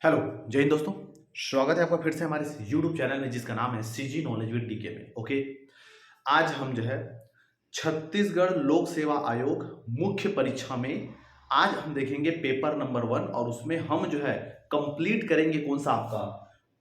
Hello, जय हिंद दोस्तों। स्वागत है आपका फिर से हमारे इस यूट्यूब चैनल में जिसका नाम है सीजी नॉलेज विद डीके में। ओके, आज हम जो है छत्तीसगढ़ लोक सेवा आयोग मुख्य परीक्षा में आज हम देखेंगे पेपर नंबर 1 और उसमें हम जो है कंप्लीट करेंगे कौन सा आपका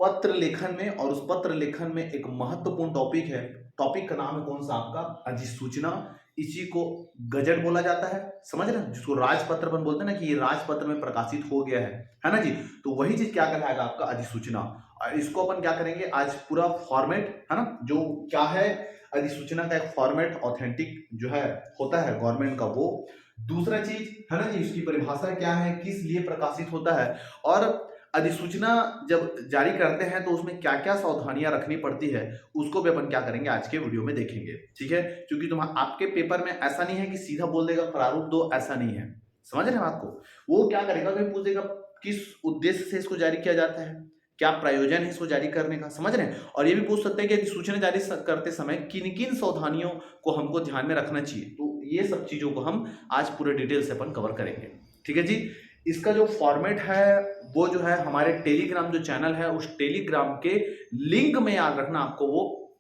पत्र लेखन में। और उस पत्र लेखन में एक महत्वपूर्ण टॉपिक है। टॉपिक का नाम है कौन सा आपका अधिसूचना। इसी को गजट बोला जाता है, समझ रहे हैं, जिसको राजपत्र अपन बोलते हैं ना कि ये राजपत्र में प्रकाशित हो गया है ना जी। तो वही चीज क्या कहलाएगा आपका अधिसूचना। और इसको अपन क्या करेंगे आज पूरा फॉर्मेट है ना, जो क्या है अधिसूचना का एक फॉर्मेट ऑथेंटिक जो है होता है गवर्नमेंट का वो। दूसरा चीज है ना जी, इसकी परिभाषा क्या है, किस लिए प्रकाशित होता है, और अधिसूचना जब जारी करते हैं तो उसमें क्या क्या सावधानियां रखनी पड़ती है, उसको भी अपन क्या करेंगे आज के वीडियो में देखेंगे। ठीक है, क्योंकि तुम आपके पेपर में ऐसा नहीं है कि सीधा बोल देगा प्रारूप दो, ऐसा नहीं है, समझ रहे हैं बात को। वो क्या करेगा, कहीं पूछेगा किस उद्देश्य से इसको जारी किया जाता है, क्या प्रयोजन है इसको जारी करने का, समझ रहे हैं। और ये भी पूछ सकते हैं कि अधिसूचना जारी करते समय किन किन सावधानियों को हमको ध्यान में रखना चाहिए। तो ये सब चीजों को हम आज पूरे डिटेल से अपन कवर करेंगे। ठीक है जी। इसका जो फॉर्मेट है वो जो है हमारे टेलीग्राम जो चैनल है उस टेलीग्राम के लिंक में याद रखना आपको, वो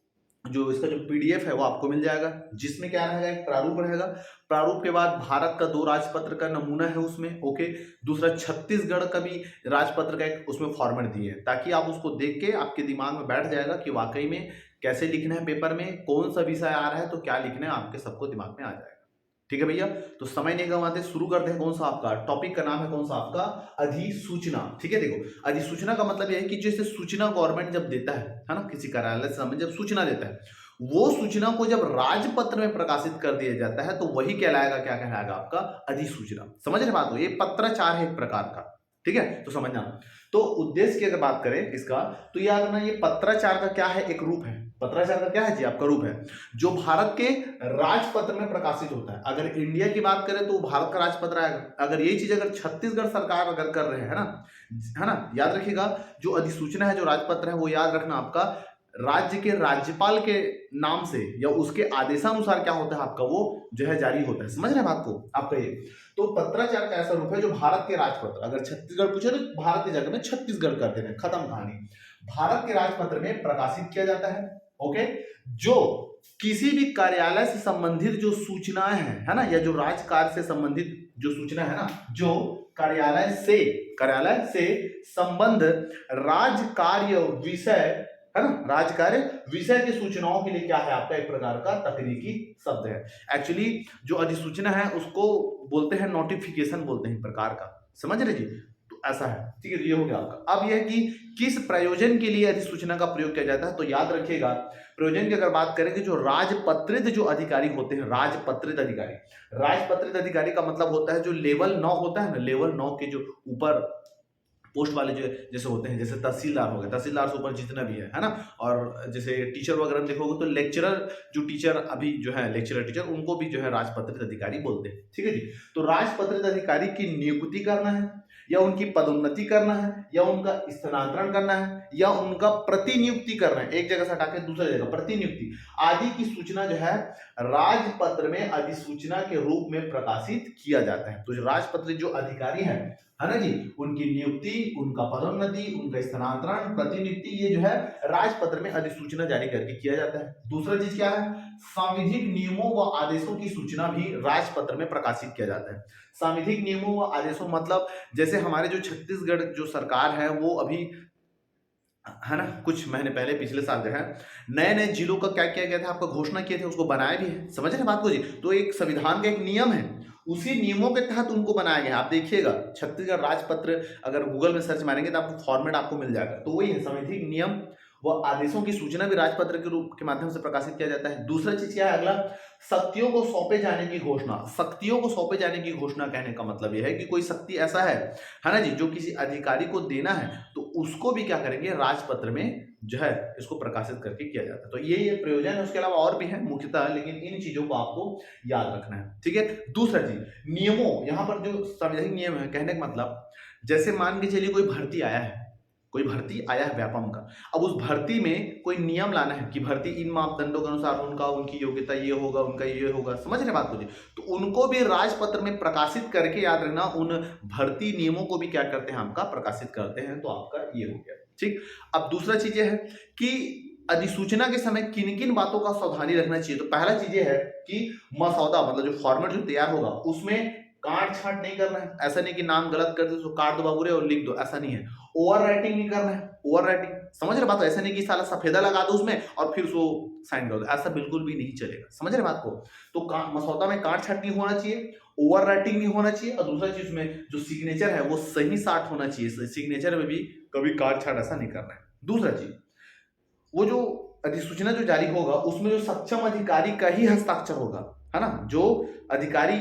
जो इसका जो पीडीएफ है वो आपको मिल जाएगा, जिसमें क्या रहेगा, एक प्रारूप रहेगा। प्रारूप के बाद भारत का 2 राजपत्र का नमूना है उसमें। ओके, दूसरा छत्तीसगढ़ का भी राजपत्र का एक उसमें फॉर्मेट दिए है, ताकि आप उसको देख के आपके दिमाग में बैठ जाएगा कि वाकई में कैसे लिखना है पेपर में, कौन सा विषय आ रहा है तो क्या लिखना है, आपके सबको दिमाग में आ जाएगा। ठीक है भैया, तो समय नहीं गंवाते, शुरू करते हैं। कौन सा आपका टॉपिक का नाम है, कौन सा आपका अधिसूचना। ठीक है, देखो अधिसूचना का मतलब यह है कि जैसे सूचना गवर्नमेंट जब देता है ना, किसी कार्यालय से संबंधित जब सूचना देता है, वो सूचना को जब राजपत्र में प्रकाशित कर दिया जाता है तो वही कहलाएगा, क्या कहलाएगा आपका अधिसूचना। समझ रहे बात हो, ये पत्राचार है एक प्रकार का। ठीक है, तो समझना। तो उद्देश्य की अगर बात करें इसका, तो याद रखना ये पत्राचार का क्या है, एक रूप है। पत्राचार का क्या है जी, आपका रूप है जो भारत के राजपत्र में प्रकाशित होता है। अगर इंडिया की बात करें तो भारत का राजपत्र आएगा। अगर ये चीज अगर छत्तीसगढ़ सरकार अगर कर रहे हैं ना, है ना, याद रखिएगा जो अधिसूचना है, जो राजपत्र है, वो याद रखना आपका राज्य के राज्यपाल के नाम से या उसके आदेशानुसार क्या होता है आपका, वो जो है जारी होता है। समझ रहे हैं बात को आपका ये। तो पत्राचार का ऐसा रूप है जो भारत के राजपत्र, अगर छत्तीसगढ़ पूछे तो भारत की जगह में छत्तीसगढ़ कर देना, खत्म कहानी। भारत के राजपत्र में प्रकाशित किया जाता है। ओके, जो किसी भी कार्यालय से संबंधित जो सूचनाएं हैं, है ना, या जो राजकार्य से संबंधित जो सूचना है ना, जो कार्यालय से संबंध राजकार्य विषय, है ना, राजकार्य विषय की सूचनाओं के लिए क्या है आपका एक प्रकार का तकनीकी शब्द है। एक्चुअली जो अधिसूचना है उसको बोलते हैं नोटिफिकेशन, बोलते हैं प्रकार का, समझ रहे जी। तो ऐसा है। ठीक है, तो ये हो गया आपका। अब यह है कि किस प्रयोजन के लिए अधिसूचना का प्रयोग किया जाता है, तो याद रखिएगा प्रयोजन की अगर बात करें कि जो राजपत्रित जो अधिकारी होते हैं, राजपत्रित अधिकारी का मतलब होता है जो लेवल 9 होता है ना, लेवल 9 के जो ऊपर पोस्ट वाले जो जैसे होते हैं, जैसे तहसीलदार हो गए, तहसीलदार से ऊपर जितना भी है ना, और जैसे टीचर वगैरह में देखोगे तो लेक्चरर, जो टीचर अभी जो है लेक्चरर टीचर, उनको भी जो है राजपत्रित अधिकारी बोलते हैं। ठीक है जी। तो राजपत्रित अधिकारी की नियुक्ति करना है, या उनकी पदोन्नति करना है, या उनका स्थानांतरण करना है, या उनका प्रतिनियुक्ति करना है, एक जगह से हटा के दूसरी जगह प्रतिनियुक्ति आदि की सूचना जो है राजपत्र में अधिसूचना के रूप में प्रकाशित किया जाता है। तो जो राजपत्रित जो अधिकारी है ना जी, उनकी नियुक्ति, उनका पदोन्नति, उनका स्थानांतरण, प्रतिनियुक्ति, ये जो है राजपत्र में अधिसूचना जारी करके किया जाता है। दूसरा चीज क्या है, सांविधिक नियमों व आदेशों की सूचना भी राजपत्र में प्रकाशित किया जाता है। सांविधिक नियमों व आदेशों मतलब जैसे हमारे जो छत्तीसगढ़ जो सरकार है वो अभी, है ना, कुछ महीने पहले पिछले साल जो है नए नए जिलों का क्या किया गया था, आपका घोषणा किए थे, उसको बनाया भी है। समझ रहे हैं बात को जी। तो एक संविधान का एक नियम है, उसी नियमों के तहत उनको बनाया गया है। आप देखिएगा छत्तीसगढ़ राजपत्र अगर गूगल में सर्च मारेंगे तो आपको फॉर्मेट आपको मिल जाएगा। तो वही है, संवैधानिक नियम व आदेशों की सूचना भी राजपत्र के रूप के माध्यम से प्रकाशित किया जाता है। दूसरा चीज क्या है, अगला शक्तियों को सौंपे जाने की घोषणा। शक्तियों को सौंपे जाने की घोषणा कहने का मतलब यह है कि कोई शक्ति ऐसा है ना जी, जो किसी अधिकारी को देना है, तो उसको भी क्या करेंगे राजपत्र में जो है इसको प्रकाशित करके किया जाता है। तो ये प्रयोजन है, उसके अलावा और भी है मुख्यतः, लेकिन इन चीजों को आपको याद रखना है। ठीक है। दूसरा चीज नियमों, यहां पर जो संवैधानिक नियम है कहने का मतलब, जैसे मान के चलिए कोई भर्ती आया है, कोई भर्ती आया है व्यापम का। अब उस भर्ती में कोई नियम लाना है कि भर्ती इन मापदंडों के अनुसार उनका, उनकी योग्यता ये होगा, उनका ये होगा, समझ रहे बात मुझे। तो उनको भी राजपत्र में प्रकाशित करके, याद रखना, उन भर्ती नियमों को भी क्या करते हैं, आपका प्रकाशित करते हैं। तो आपका ये हो गया, ठीक। अब दूसरा चीज है कि अधिसूचना के समय किन किन बातों का सावधानी रखना चाहिए। तो पहला चीज ये है कि मसौदा, मतलब जो फॉर्मेट जो तैयार होगा उसमें काट छांट नहीं करना है। ऐसा नहीं कि नाम गलत कर दो तो काट दो बाबूरे और लिख दो, ऐसा नहीं है। ओवर राइटिंग नहीं करना है, ओवर राइटिंग, समझ रहे बात। ऐसा नहीं कि साला सफेदा लगा दो उसमें और फिर उसको साइन कर दो, ऐसा बिल्कुल भी नहीं चलेगा, समझ रहे बात को। तो मसौदा में काट छांट नहीं होना चाहिए, ओवर राइटिंग नहीं होना चाहिए, और दूसरा चीज में जो सिग्नेचर है वो सही साठ होना चाहिए। सिग्नेचर में भी कभी काट छाट ऐसा नहीं करना है। दूसरा चीज, वो जो अधिसूचना जो जारी होगा उसमें जो सक्षम अधिकारी का ही हस्ताक्षर होगा, है ना। जो अधिकारी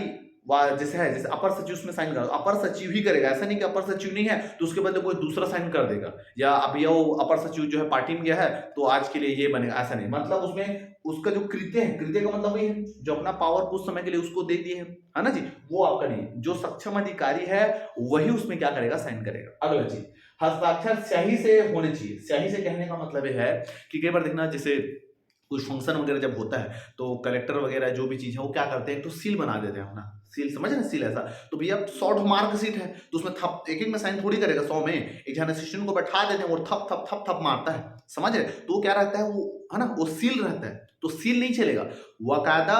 जैसे है, जैसे अपर सचिव उसमें साइन कर, अपर सचिव ही करेगा। ऐसा नहीं कि अपर सचिव नहीं है तो उसके बदले कोई दूसरा साइन कर देगा, या अभी वो अपर सचिव जो है पार्टी में गया है तो आज के लिए ये बनेगा, ऐसा नहीं। मतलब उसमें उसका जो कृत्य है, कृत्य का मतलब वही है जो अपना पावर कुछ समय के लिए उसको दे दिए है ना जी, वो आपका नहीं। जो सक्षम अधिकारी है वही उसमें क्या करेगा, साइन करेगा। अगला चीज, हस्ताक्षर स्याही से होने चाहिए। स्याही से कहने का मतलब ये है कि कई बार देखना, जैसे कुछ फंक्शन वगैरह जब होता है तो कलेक्टर वगैरह जो भी चीज है वो क्या करते हैं, तो सील बना देते हैं अपना, सील, समझ रहे, सील ऐसा। तो भैया 100 मार्क सीट है तो उसमें थप एक एक में साइन थोड़ी करेगा, 100 में एक जन असिस्टेंट को बैठा देते हैं, वो थप थप थप थप मारता है, समझ रहे। तो क्या रहता है वो, है ना, वो सील रहता है, तो सील नहीं चलेगा। वकायदा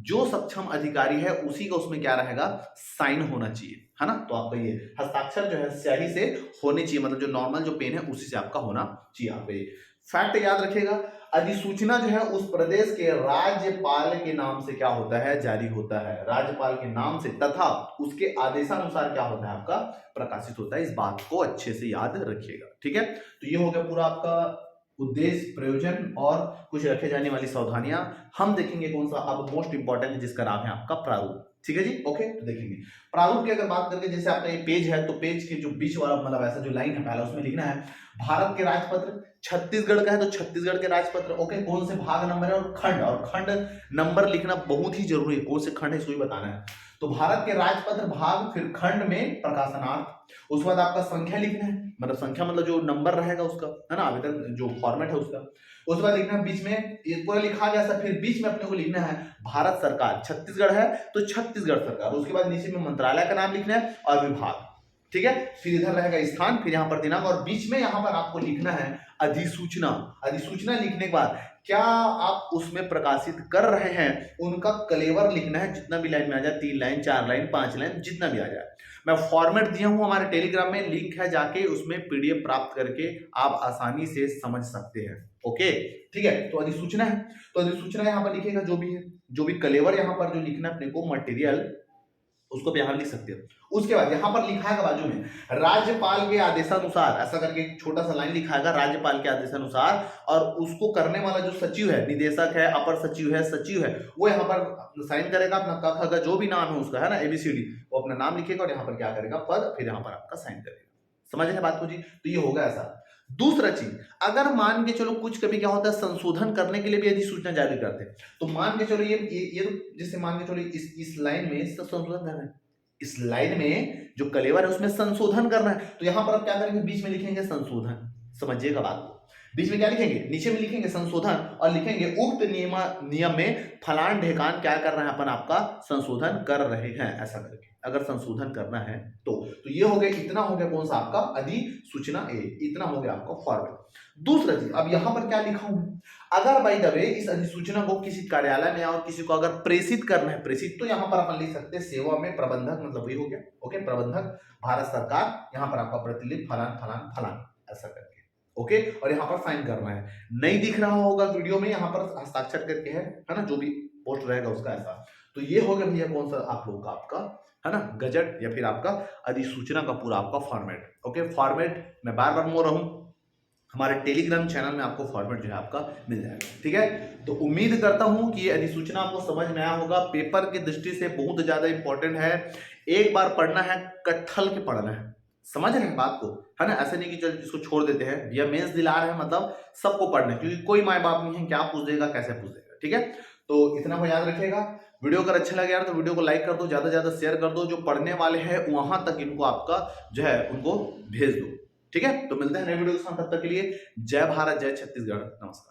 जो सक्षम अधिकारी है उसी का उसमें क्या रहेगा, साइन होना चाहिए, है ना। तो आपका ये हस्ताक्षर जो है स्याही से होनी चाहिए, मतलब जो नॉर्मल जो पेन है उसी से आपका होना चाहिए। आपका ये फैक्ट याद रखिएगा। अधिसूचना जो है उस प्रदेश के राज्यपाल के नाम से क्या होता है, जारी होता है। राज्यपाल के नाम से तथा उसके आदेशानुसार क्या होता है, आपका प्रकाशित होता है। इस बात को अच्छे से याद रखिएगा, ठीक है। तो ये हो गया पूरा आपका उद्देश्य, प्रयोजन और कुछ रखे जाने वाली सावधानियां। हम देखेंगे कौन सा अब मोस्ट इंपॉर्टेंट है, जिसका नाम है आपका प्रारूप, ठीक है जी। ओके, तो देखेंगे प्रारूप की अगर बात करके, जैसे आपका ये पेज है तो पेज के जो बीच वाला, मतलब ऐसा जो लाइन है पहला, उसमें लिखना है भारत के राजपत्र, छत्तीसगढ़ का है तो छत्तीसगढ़ के राजपत्र। ओके, कौन से भाग नंबर है और खंड नंबर लिखना बहुत ही जरूरी है, कौन से खंड है इसको भी बताना है। तो भारत के राजपत्र भाग, फिर खंड में प्रकाशनार्थ, उसके बाद आपका संख्या लिखना है, मतलब संख्या मतलब जो नंबर रहेगा उसका, है ना, आवेदन जो फॉर्मेट है उसका। उसके बाद लिखना है बीच में, ये पूरा लिखा गया, फिर बीच में अपने को लिखना है भारत सरकार, छत्तीसगढ़ है तो छत्तीसगढ़ सरकार। उसके बाद नीचे में मंत्रालय का नाम लिखना है और विभाग, ठीक है। फिर इधर रहेगा स्थान, फिर यहाँ पर दिनांक, और बीच में यहाँ पर आपको लिखना है अधिसूचना। अधिसूचना लिखने के बाद क्या आप उसमें प्रकाशित कर रहे हैं उनका कलेवर लिखना है, जितना भी लाइन में आ जाए, 3 लाइन 4 लाइन 5 लाइन जितना भी आ जाए। मैं फॉर्मेट दिया हूं हमारे टेलीग्राम में, लिंक है, जाके उसमें पीडीएफ प्राप्त करके आप आसानी से समझ सकते हैं। ओके, ठीक है। तो अधिसूचना है, तो अधिसूचना यहाँ पर लिखेगा जो भी है, जो भी कलेवर यहाँ पर जो लिखना अपने को मटेरियल, उसको भी यहाँ लिख सकते हो। उसके बाद यहाँ पर लिखा है बाजू में राज्यपाल के आदेशानुसार, ऐसा करके एक छोटा सा लाइन लिखा है राज्यपाल के आदेशानुसार, और उसको करने वाला जो सचिव है, निदेशक है, अपर सचिव है, सचिव है, वो यहाँ पर साइन करेगा अपना क ख ग जो भी नाम है उसका, है ना, ABCD, वो अपना नाम लिखेगा और यहाँ पर क्या करेगा, पद, फिर यहाँ पर आपका साइन करेगा। समझ रहे बात को जी। तो ये होगा ऐसा। दूसरा चीज, अगर मान के चलो कुछ कभी क्या होता है, संशोधन करने के लिए भी अधिसूचना जारी करते हैं, तो मान के चलो ये तो जैसे मान के चलो इस लाइन में संशोधन करना है, इस लाइन में जो कलेवर है उसमें संशोधन करना है, तो यहां पर आप क्या करेंगे, बीच में लिखेंगे संशोधन। समझिएगा बात को, बीच में क्या लिखेंगे, नीचे में लिखेंगे संशोधन और लिखेंगे उक्त नियम में फलान ढेकान क्या कर रहे हैं अपन, आपका संशोधन कर रहे हैं, ऐसा करके अगर संशोधन करना है तो ये हो गया, इतना हो गया कौन सा आपका अधिसूचना ए, इतना हो गया आपका फॉर्मेट। दूसरा चीज, अब यहां पर क्या लिखा हूं, अगर बाय द वे इस अधिसूचना को किसी कार्यालय में और किसी को अगर प्रेषित करना है, प्रेषित तो यहां पर अपन लिख सकते हैं सेवा में प्रबंधक, मतलब वही हो गया। ओके, प्रबंधक भारत सरकार, यहां पर आपका प्रतिलिपि फलान फलान फलान, ऐसा करके। ओके, और यहाँ पर साइन करना है। नहीं दिख रहा होगा वीडियो में, यहाँ पर हस्ताक्षर करके है ना, जो भी पोस्ट रहेगा उसका ऐसा। तो ये हो गया भैया कौन सा आप लोग का, आपका है ना, गजट या फिर आपका अधिसूचना का पूरा आपका फॉर्मेट। ओके, फॉर्मेट मैं बार बार बोल रहा हूं, हमारे टेलीग्राम चैनल में आपको फॉर्मेट जो है आपका मिल जाएगा, ठीक है। तो उम्मीद करता हूं कि ये अधिसूचना आपको समझ में आया होगा। पेपर की दृष्टि से बहुत ज्यादा इंपॉर्टेंट है, एक बार पढ़ना है, कट्ठल के पढ़ना है, समझ रहे हैं बात को, है ना। ऐसे नहीं कि चल इसको छोड़ देते हैं, या मेंस दिला रहे हैं, मतलब सबको पढ़ना है, क्योंकि कोई माँ बाप नहीं है क्या पूछ देगा कैसे पूछ देगा, ठीक है। तो इतना को याद रखिएगा। वीडियो अगर अच्छा लगे यार तो वीडियो को लाइक कर दो, ज्यादा से ज्यादा शेयर कर दो, जो पढ़ने वाले हैं वहां तक इनको आपका जो है उनको भेज दो, ठीक है, तो मिलते हैं नए वीडियो के साथ, तब तक के लिए जय भारत, जय छत्तीसगढ़, नमस्कार।